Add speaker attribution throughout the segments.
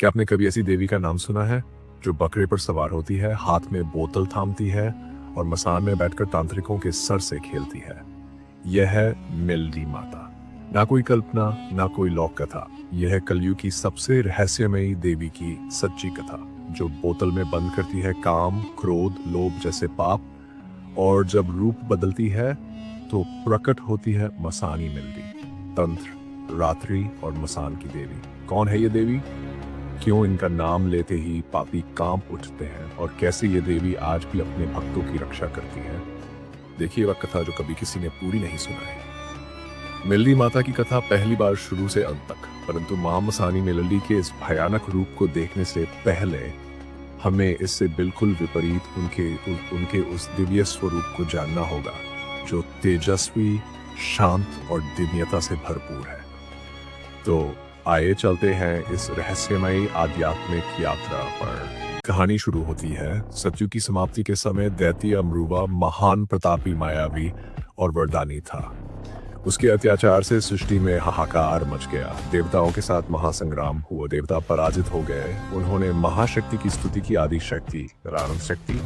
Speaker 1: क्या आपने कभी ऐसी देवी का नाम सुना है जो बकरे पर सवार होती है, हाथ में बोतल थामती है और मसान में बैठकर तांत्रिकों के सर से खेलती है? यह है मेलडी माता। ना कोई कल्पना, ना कोई लोक कथा। यह है कलयुग की सबसे रहस्यमयी देवी की सच्ची कथा, जो बोतल में बंद करती है काम, क्रोध, लोभ जैसे पाप, और जब रूप बदलती है तो प्रकट होती है मसानी मेलडी। तंत्र, रात्रि और मसान की देवी। कौन है ये देवी? क्यों इनका नाम लेते ही पापी कांप उठते हैं, और कैसे ये देवी आज भी अपने भक्तों की रक्षा करती है? देखिए वह कथा जो कभी किसी ने पूरी नहीं सुना है। मेलडी माता की कथा पहली बार शुरू से अंत तक, परंतु मां मसानी मेलडी के इस भयानक रूप को देखने से पहले हमें इससे बिल्कुल विपरीत उनके उस दिव्य स्वरूप को जानना होगा, जो तेजस्वी, शांत और दिव्यता से भरपूर है। तो आइए चलते हैं इस रहस्यमयी आध्यात्मिक यात्रा पर। कहानी शुरू होती है सतयुग की समाप्ति के समय। दैत्य अमरूबा महान, प्रतापी, मायावी और वरदानी था। उसके अत्याचार से सृष्टि में हाहाकार मच गया। देवताओं के साथ महासंग्राम हुआ। देवता पराजित हो गए। उन्होंने महाशक्ति की स्तुति की। आदि शक्ति, रावण शक्ति,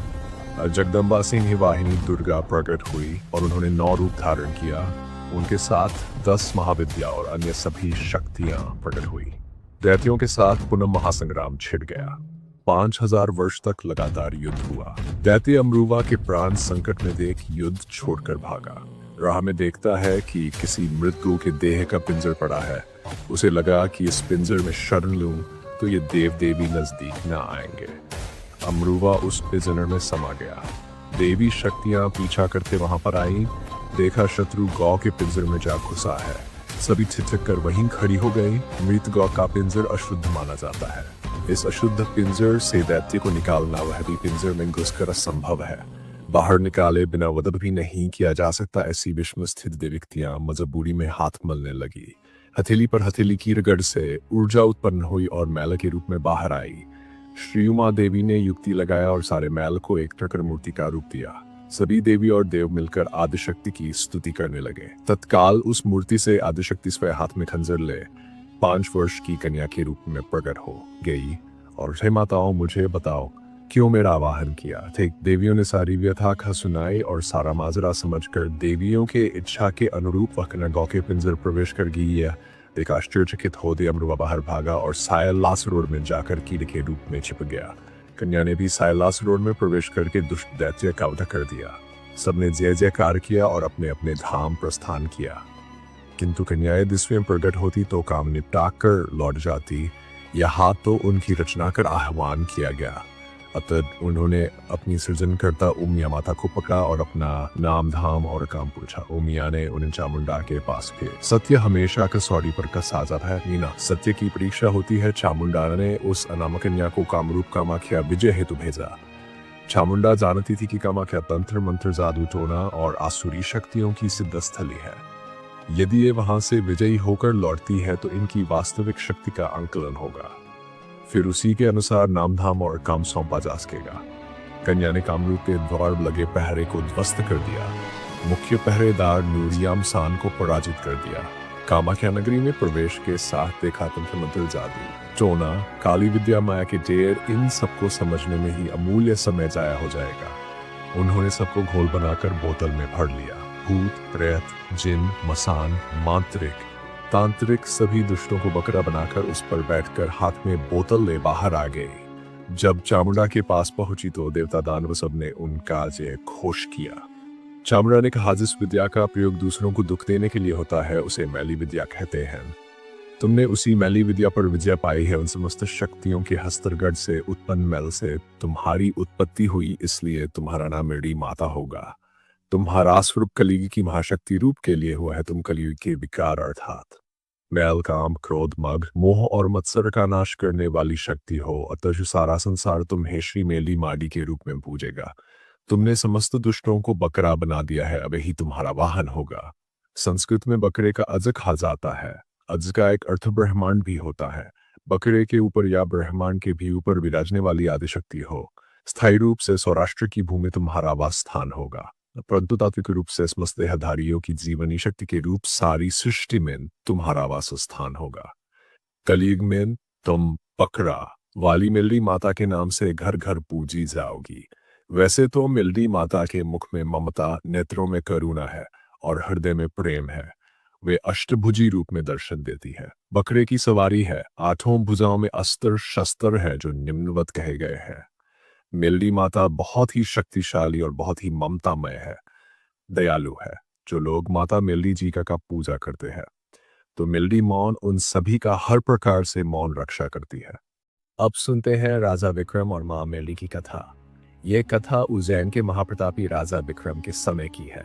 Speaker 1: जगदम्बा सिंह वाहिनी दुर्गा प्रकट हुई और उन्होंने 9 रूप धारण किया। उनके साथ 10 महाविद्या और अन्य सभी शक्तियां प्रकट हुई। दैत्यों के साथ पुनः महासंग्राम छिड़ गया। 5000 वर्ष तक लगातार युद्ध हुआ। दैत्य अमरूबा के प्राण संकट में देख युद्ध छोड़कर भागा। राह में देखता है कि किसी मृत्यु के देह का पिंजर पड़ा है। उसे लगा कि इस पिंजर में शरण लूं तो ये देव देवी नजदीक न आएंगे। अमरूबा उस पिंजर में समा गया। देवी शक्तियां पीछा करते वहां पर आई। देखा शत्रु गौ के पिंजर में जा घुसा है। सभी ठिठक कर वहीं खड़ी हो गई। मृत गौ का पिंजर अशुद्ध माना जाता है। इस अशुद्ध पिंजर से दैत्य को निकालना, वह भी पिंजर में घुसकर, असंभव है। बाहर निकाले बिना वध भी नहीं किया जा सकता। ऐसी विश्व में स्थित देविकतियां मजबूरी में हाथ मलने लगी। हथेली पर हथेली की रगड़ से ऊर्जा उत्पन्न हुई और मैल के रूप में बाहर आई। श्री उमा देवी ने युक्ति लगाया और सारे मैल को एकत्र कर मूर्ति का रूप दिया। सभी देवी और देव मिलकर आदिशक्ति की स्तुति करने लगे। तत्काल उस मूर्ति से आदिशक्ति स्वयं हाथ में खंजर ले 5 वर्ष की कन्या के रूप में प्रकट हो गई और हे माताओं, मुझे बताओ क्यों मेरा आवाहन किया? ठीक, देवियों ने सारी व्यथा का सुनाई और सारा माजरा समझकर देवियों के इच्छा के अनुरूप वह कन्या गौ के पिंजर प्रवेश कर गई। देख आश्चर्यचकित होते अमरूबा बाहर भागा और सायलास रोड में जाकर कीड़े के रूप में छिप गया। कन्या ने भी सायलास रोड में प्रवेश करके दुष्ट दैत्य का वध कर दिया। सबने जय जयकार किया और अपने अपने धाम प्रस्थान किया। किंतु कन्याएं दिव्य में प्रकट होती तो काम निपटा कर लौट जाती, यहाँ तो उनकी रचना कर आह्वान किया गया। अतः उन्होंने अपनी सृजनकर्ता उमिया माता को पकड़ा और अपना नाम, धाम और काम पूछा। उमिया ने उन्हें चामुंडा के पास भेजा। सत्य हमेशा कसौटी पर कसा जाता है मीना। सत्य की परीक्षा होती है। चामुंडा ने उस अनामक कन्या को कामरूप कामाख्या विजय हेतु भेजा। चामुंडा जानती थी कि कामाख्या तंत्र मंत्र, जादू टोना और आसुरी शक्तियों की सिद्धस्थली है। यदि ये वहां से विजयी होकर लौटती है तो इनकी वास्तविक शक्ति का आंकलन होगा। फिर उसी के अनुसार नाम, धाम और काम सौंपा जा सकेगा। कन्या ने कामरूप के द्वार लगे पहरे को ध्वस्त कर दिया। मुख्य पहरेदार नूरियाम सान को पराजित कर दिया। कामाख्या नगरी में प्रवेश के साथ देखा तंत्र मंत्र, जादू टोना, काली विद्या, माया के ढेर, इन सबको समझने में ही अमूल्य समय जाया हो जाएगा। उन्होंने सबको घोल बनाकर बोतल में भर लिया। भूत, प्रेत, जिन, मसान, मांत्रिक, तांत्रिक सभी दुष्टों को बकरा बनाकर उस पर बैठकर हाथ में बोतल ले बाहर आ गए। जब चामुंडा के पास पहुंची तो देवता दानव सब ने उनका जय घोष किया। चामुंडा ने कहा, जिस विद्या का प्रयोग दूसरों को दुख देने के लिए होता है उसे मैली विद्या कहते हैं। तुमने उसी मैली विद्या पर विजय पाई है। उन समस्त शक्तियों के हस्तगढ़ से उत्पन्न मैल से तुम्हारी उत्पत्ति हुई, इसलिए तुम्हारा नाम मेलडी माता होगा। तुम्हारा स्वरूप कलयुग की महाशक्ति रूप के लिए हुआ है। तुम कलयुग के विकार अर्थात मैल, काम, क्रोध, मग, मोह और मत्सर का नाश करने वाली शक्ति हो। अतः सारा संसार तुम्हें श्री मेली माडी के रूप में पूजेगा। तुमने समस्त दुष्टों को बकरा बना दिया है, अब यही तुम्हारा वाहन होगा। संस्कृत में बकरे का अज कहा जाता है। अज का एक अर्थ ब्रह्मांड भी होता है। बकरे के ऊपर या ब्रह्मांड के भी ऊपर विराजने वाली आदिशक्ति हो। स्थायी रूप से सौराष्ट्र की भूमि तुम्हारा वास स्थान होगा, परंतु तात्विक रूप से समस्त देहधारियों की जीवनी शक्ति के रूप सारी सृष्टि में तुम्हारा वास स्थान होगा। कलयुग में तुम बकरा वाली मिल्ली माता के नाम से घर घर पूजी जाओगी। वैसे तो मिल्ली माता के मुख में ममता, नेत्रों में करुणा है और हृदय में प्रेम है। वे अष्टभुजी रूप में दर्शन देती है। बकरे की सवारी है, आठों भुजाओं में अस्त्र शस्त्र है जो निम्नवत कहे गए हैं। मिल्ली माता बहुत ही शक्तिशाली और बहुत ही ममतामय है, दयालु है। जो लोग माता मिल्ली जी का पूजा करते हैं तो मिल्ली मौन उन सभी का हर प्रकार से मौन रक्षा करती है। अब सुनते हैं राजा विक्रम और मां मिल्ली की कथा। ये कथा उज्जैन के महाप्रतापी राजा विक्रम के समय की है।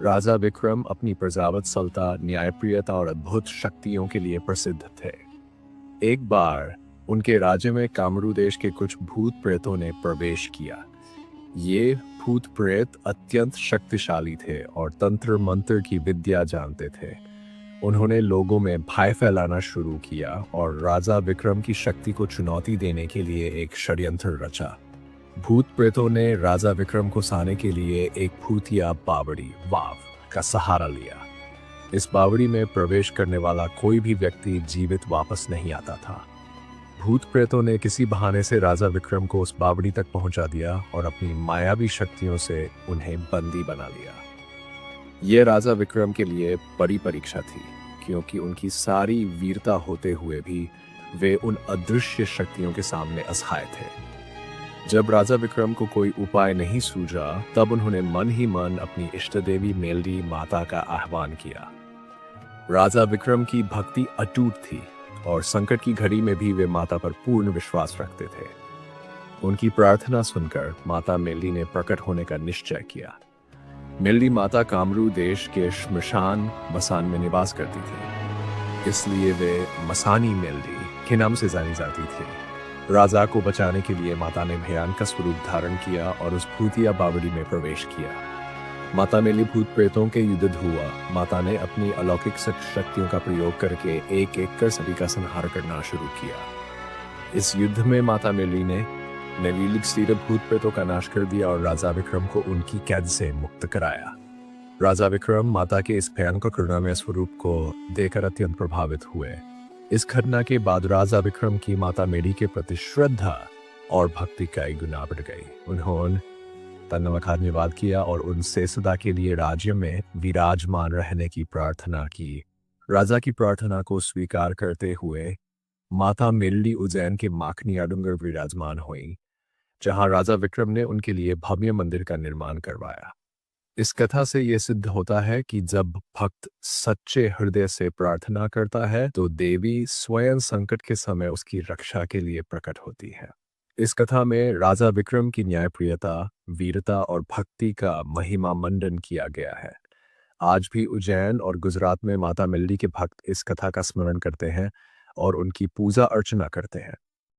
Speaker 1: राजा विक्रम अपनी प्रजावत्सलता, न्यायप्रियता और अद्भुत शक्तियों के लिए प्रसिद्ध थे। एक बार उनके राज्य में कामरू देश के कुछ भूत प्रेतों ने प्रवेश किया। ये भूत प्रेत अत्यंत शक्तिशाली थे और तंत्र मंत्र की विद्या जानते थे। उन्होंने लोगों में भय फैलाना शुरू किया और राजा विक्रम की शक्ति को चुनौती देने के लिए एक षड्यंत्र रचा। भूत प्रेतों ने राजा विक्रम को साने के लिए एक भूतिया बावड़ी वाव का सहारा लिया। इस बावड़ी में प्रवेश करने वाला कोई भी व्यक्ति जीवित वापस नहीं आता था। भूत प्रेतों ने किसी बहाने से राजा विक्रम को उस बावड़ी तक पहुंचा दिया और अपनी मायावी शक्तियों से उन्हें बंदी बना लिया। ये राजा विक्रम के लिए बड़ी परीक्षा थी, क्योंकि उनकी सारी वीरता होते हुए भी वे उन अदृश्य शक्तियों के सामने असहाय थे। जब राजा विक्रम को कोई उपाय नहीं सूझा, तब उन्होंने मन ही मन अपनी इष्ट देवी मिल्ली माता का आह्वान किया। राजा विक्रम की भक्ति अटूट थी और संकट की घड़ी में भी वे माता पर पूर्ण विश्वास रखते थे। उनकी प्रार्थना सुनकर माता मिल्ली ने प्रकट होने का निश्चय किया। मिल्ली माता कामरू देश के श्मशान मसान में निवास करती थी, इसलिए वे मसानी मिल्ली के नाम से जानी जाती थी। राजा को बचाने के लिए माता ने भयानक स्वरूप धारण किया और उस भूतिया बावड़ी में प्रवेश किया। माता मिल्ली भूत प्रेतों के युद्ध हुआ। माता ने अपनी अलौकिक शक्तियों का प्रयोग करके एक एक कर सभी का संहार करना शुरू किया। इस युद्ध में माता मिल्ली ने नवीलिक स्थिर भूत प्रेतों का नाश कर दिया और राजा विक्रम को उनकी कैद से मुक्त कराया। राजा विक्रम माता के इस भयानक करुणामय स्वरूप को देखकर अत्यंत प्रभावित हुए। इस घटना के बाद राजा विक्रम की माता मिल्ली के प्रति श्रद्धा और भक्ति कई गुना बढ़ गई। उन्होंने धन्यवाद किया और उनसे सदा के लिए राज्य में विराजमान रहने की प्रार्थना की। राजा की प्रार्थना को स्वीकार करते हुए माता मिल्ली उज्जैन के माखनिया डूंगर विराजमान हुई, जहां राजा विक्रम ने उनके लिए भव्य मंदिर का निर्माण करवाया। इस कथा से यह सिद्ध होता है कि जब भक्त सच्चे हृदय से प्रार्थना करता है तो देवी स्वयं संकट के समय उसकी रक्षा के लिए प्रकट होती है। इस कथा में राजा विक्रम की न्यायप्रियता, वीरता और भक्ति का महिमा मंडन किया गया है। आज भी उज्जैन और गुजरात में माता मिल्ली के भक्त इस कथा का स्मरण करते हैं और उनकी पूजा अर्चना करते हैं।